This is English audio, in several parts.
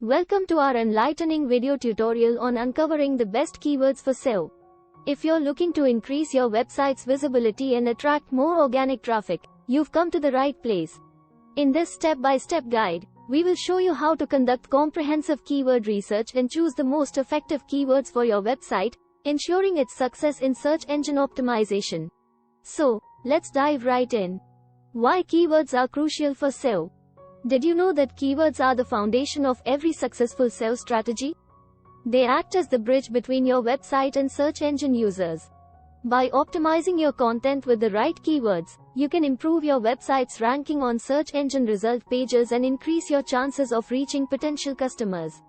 Welcome to our enlightening video tutorial on uncovering the best keywords for SEO. If you're looking to increase your website's visibility and attract more organic traffic, you've come to the right place. In this step-by-step guide, we will show you how to conduct comprehensive keyword research and choose the most effective keywords for your website, ensuring its success in search engine optimization. So, let's dive right in. Why keywords are crucial for SEO? Did you know that keywords are the foundation of every successful SEO strategy? They act as the bridge between your website and search engine users. By optimizing your content with the right keywords, you can improve your website's ranking on search engine result pages and increase your chances of reaching potential customers.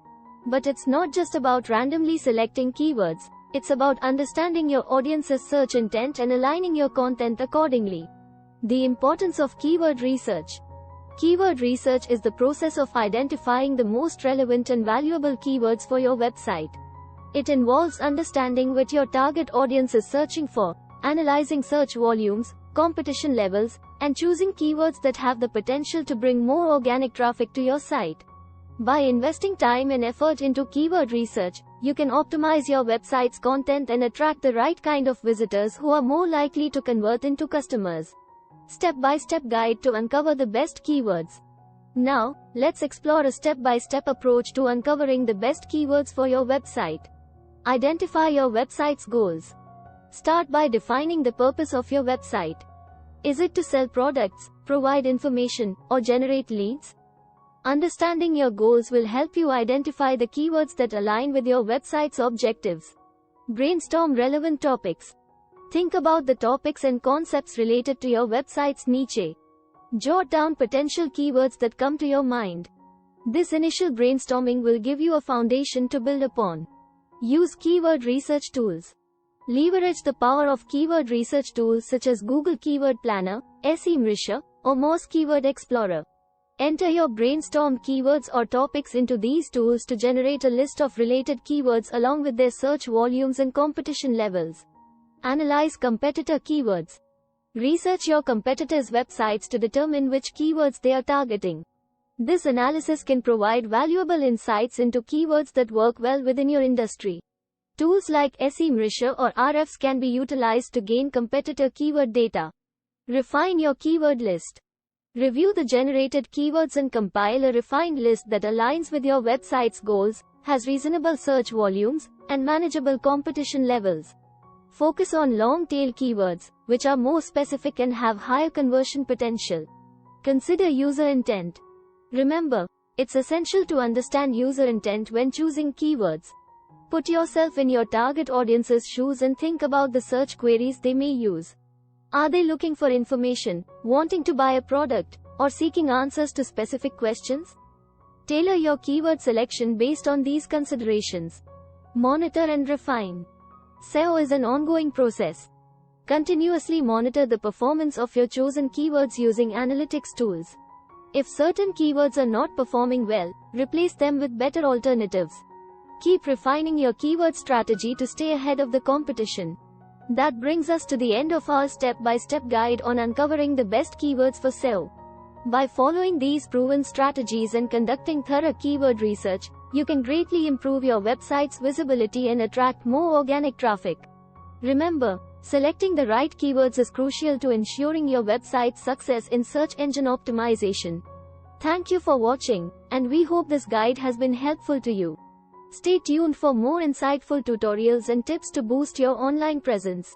But it's not just about randomly selecting keywords, it's about understanding your audience's search intent and aligning your content accordingly. The importance of keyword research. Keyword research is the process of identifying the most relevant and valuable keywords for your website. It involves understanding what your target audience is searching for, analyzing search volumes, competition levels, and choosing keywords that have the potential to bring more organic traffic to your site. By investing time and effort into keyword research, you can optimize your website's content and attract the right kind of visitors who are more likely to convert into customers. Step-by-step guide to uncover the best keywords. Now, let's explore a step-by-step approach to uncovering the best keywords for your website. Identify your website's goals. Start by defining the purpose of your website. Is it to sell products, provide information, or generate leads? Understanding your goals will help you identify the keywords that align with your website's objectives. Brainstorm relevant topics. Think about the topics and concepts related to your website's niche. Jot down potential keywords that come to your mind. This initial brainstorming will give you a foundation to build upon. Use keyword research tools. Leverage the power of keyword research tools such as Google Keyword Planner, SEO, or Moz Keyword Explorer. Enter your brainstormed keywords or topics into these tools to generate a list of related keywords along with their search volumes and competition levels. Analyze competitor keywords. Research your competitors' websites to determine which keywords they are targeting. This analysis can provide valuable insights into keywords that work well within your industry. Tools like SEO or RFs can be utilized to gain competitor keyword data. Refine your keyword list. Review the generated keywords and compile a refined list that aligns with your website's goals, has reasonable search volumes, and manageable competition levels. Focus on long-tail keywords, which are more specific and have higher conversion potential. Consider user intent. Remember, it's essential to understand user intent when choosing keywords. Put yourself in your target audience's shoes and think about the search queries they may use. Are they looking for information, wanting to buy a product, or seeking answers to specific questions? Tailor your keyword selection based on these considerations. Monitor and refine. SEO is an ongoing process. Continuously monitor the performance of your chosen keywords using analytics tools. If certain keywords are not performing well, replace them with better alternatives. Keep refining your keyword strategy to stay ahead of the competition. That brings us to the end of our step-by-step guide on uncovering the best keywords for SEO. By following these proven strategies and conducting thorough keyword research, you can greatly improve your website's visibility and attract more organic traffic. Remember, selecting the right keywords is crucial to ensuring your website's success in search engine optimization. Thank you for watching, and we hope this guide has been helpful to you. Stay tuned for more insightful tutorials and tips to boost your online presence.